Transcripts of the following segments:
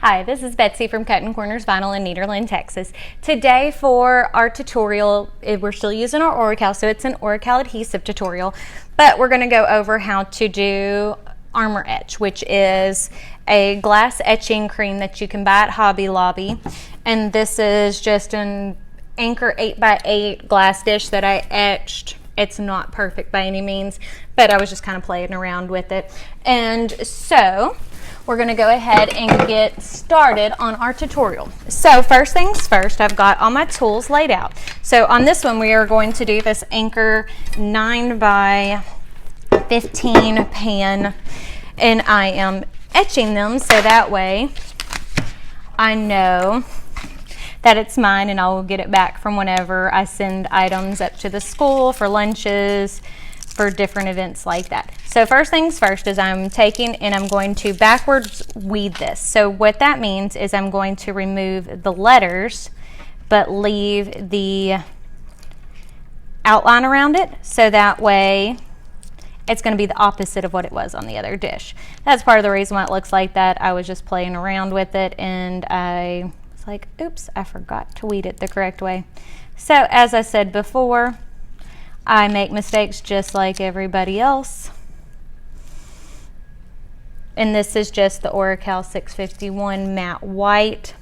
Hi, this is Betsy from Cuttin Corners Vinyl in Nederland, Texas. Today for our tutorial, we're still using our oracal, so it's an oracal adhesive tutorial, but we're going to go over how to do Armor Etch, which is a glass etching cream that you can buy at Hobby Lobby. And this is just an Anchor 8x8 glass dish that I etched. It's not perfect by any means, but I was just kind of playing around with it. And so we're going to go ahead and get started on our tutorial. So first things first, I've got all my tools laid out. So on this one, we are going to do this Anchor 9x15 pan, and I am etching them so that way I know that it's mine and I will get it back from whenever I send items up to the school for lunches, for different events like that. So first things first is I'm taking and I'm going to backwards weed this. So what that means is I'm going to remove the letters but leave the outline around it, so that way it's going to be the opposite of what it was on the other dish. That's part of the reason why it looks like that. I was just playing around with it and I was like, oops, I forgot to weed it the correct way. So as I said before, I make mistakes just like everybody else. And this is just the Oracal 651 matte white.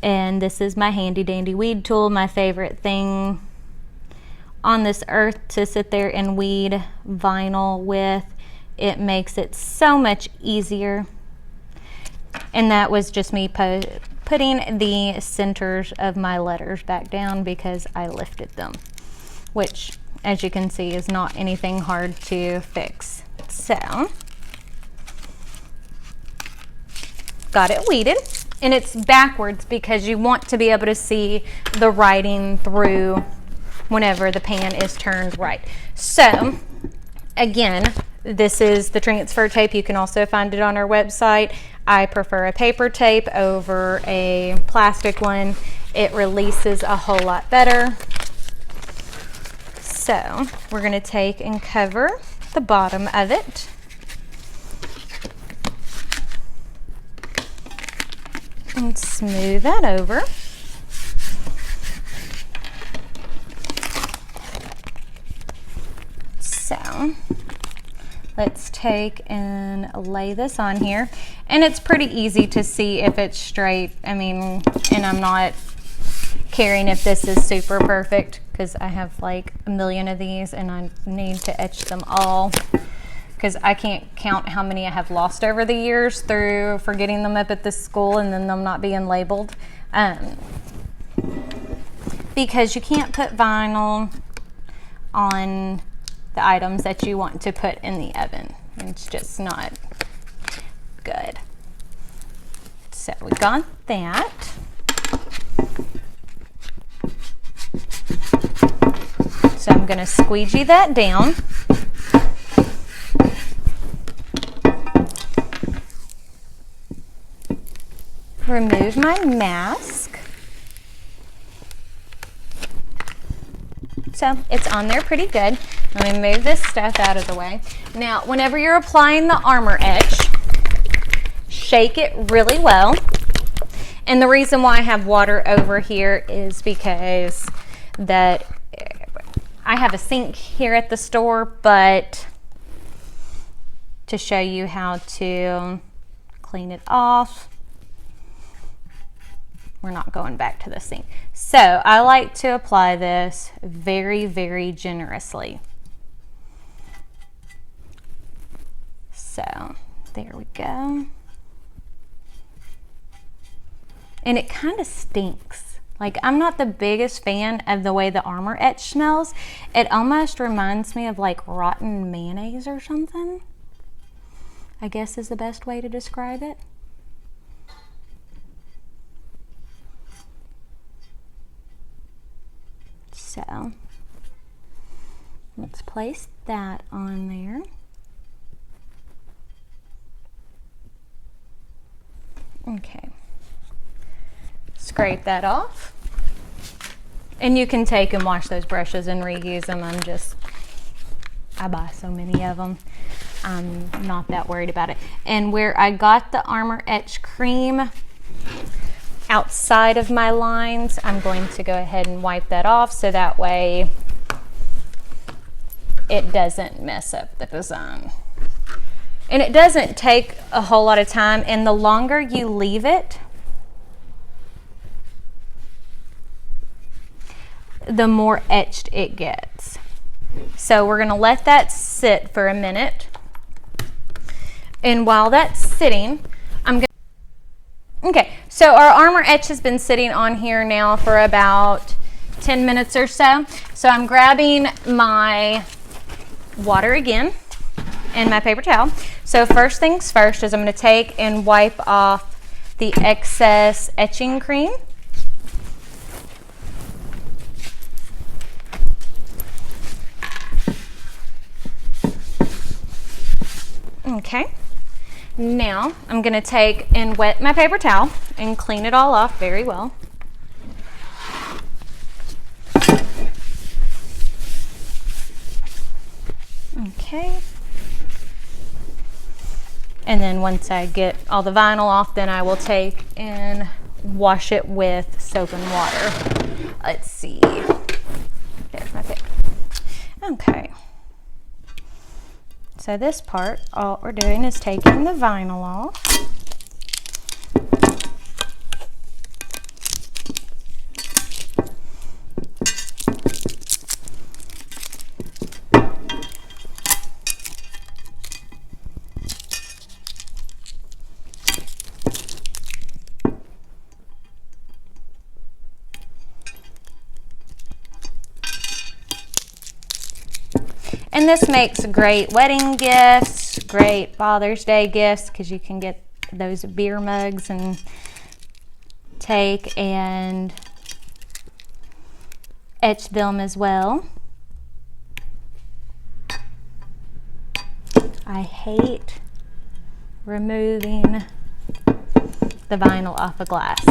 And this is my handy dandy weed tool, my favorite thing on this earth to sit there and weed vinyl with. It makes it so much easier. And that was just me putting the centers of my letters back down because I lifted them, which, as you can see, is not anything hard to fix. So, got it weeded, and it's backwards because you want to be able to see the writing through whenever the pan is turned right. So, again, this is the transfer tape. You can also find it on our website. I prefer a paper tape over a plastic one. It releases a whole lot better. So we're going to take and cover the bottom of it. And smooth that over. So let's take and lay this on here. And it's pretty easy to see if it's straight. I mean, and I'm not caring if this is super perfect because I have like a million of these and I need to etch them all because I can't count how many I have lost over the years through forgetting them up at the school and then them not being labeled. Because you can't put vinyl on the items that you want to put in the oven. It's just not good. So we got that. So I'm going to squeegee that down. Remove my mask. So it's on there pretty good. Let me move this stuff out of the way. Now, whenever you're applying the Armor Etch, shake it really well. And the reason why I have water over here is because I have a sink here at the store, but to show you how to clean it off, we're not going back to the sink. So I like to apply this very, very generously. So there we go. And it kind of stinks. Like, I'm not the biggest fan of the way the Armor Etch smells. It almost reminds me of like rotten mayonnaise or something, I guess is the best way to describe it. So let's place that on there. Okay. Scrape that off. And you can take and wash those brushes and reuse them. I buy so many of them. I'm not that worried about it. And where I got the Armor Etch cream outside of my lines, I'm going to go ahead and wipe that off so that way it doesn't mess up the design. And it doesn't take a whole lot of time, and the longer you leave it, the more etched it gets. So we're gonna let that sit for a minute. And while that's sitting, okay, so our Armor Etch has been sitting on here now for about 10 minutes or so. So I'm grabbing my water again and my paper towel. So first things first is I'm going to take and wipe off the excess etching cream. Okay. Now I'm going to take and wet my paper towel and clean it all off very well. Okay. And then once I get all the vinyl off, then I will take and wash it with soap and water. Let's see. There's my pick. Okay. So this part, all we're doing is taking the vinyl off. And this makes great wedding gifts, great Father's Day gifts, because you can get those beer mugs and take and etch them as well. I hate removing the vinyl off of glass,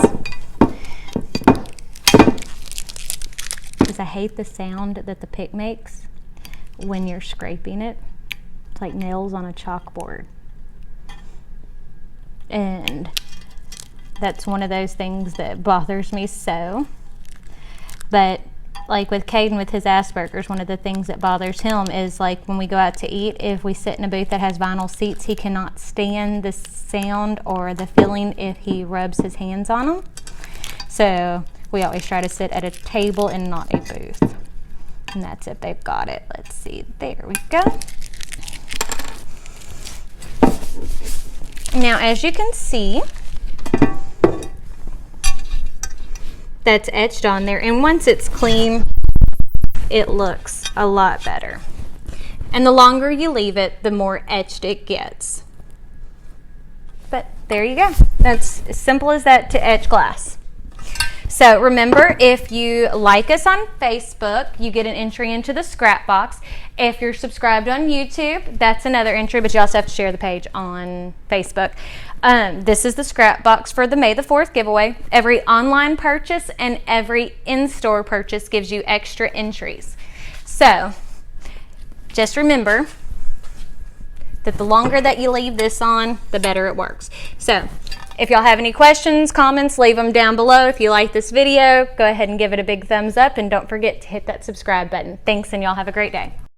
because I hate the sound that the pick makes when you're scraping it. It's like nails on a chalkboard. And that's one of those things that bothers me so. But like with Caden with his Asperger's, one of the things that bothers him is like when we go out to eat, if we sit in a booth that has vinyl seats, he cannot stand the sound or the feeling if he rubs his hands on them. So we always try to sit at a table and not a booth. And that's it, they've got it. Let's see, there we go. Now, as you can see, that's etched on there. And once it's clean, it looks a lot better. And the longer you leave it, the more etched it gets. But there you go. That's as simple as that to etch glass. So remember, if you like us on Facebook, you get an entry into the scrap box. If you're subscribed on YouTube, that's another entry, but you also have to share the page on Facebook. This is the scrap box for the May the 4th giveaway. Every online purchase and every in-store purchase gives you extra entries. So just remember that the longer that you leave this on, the better it works. So if y'all have any questions, comments, leave them down below. If you like this video, go ahead and give it a big thumbs up, and don't forget to hit that subscribe button. Thanks, and y'all have a great day.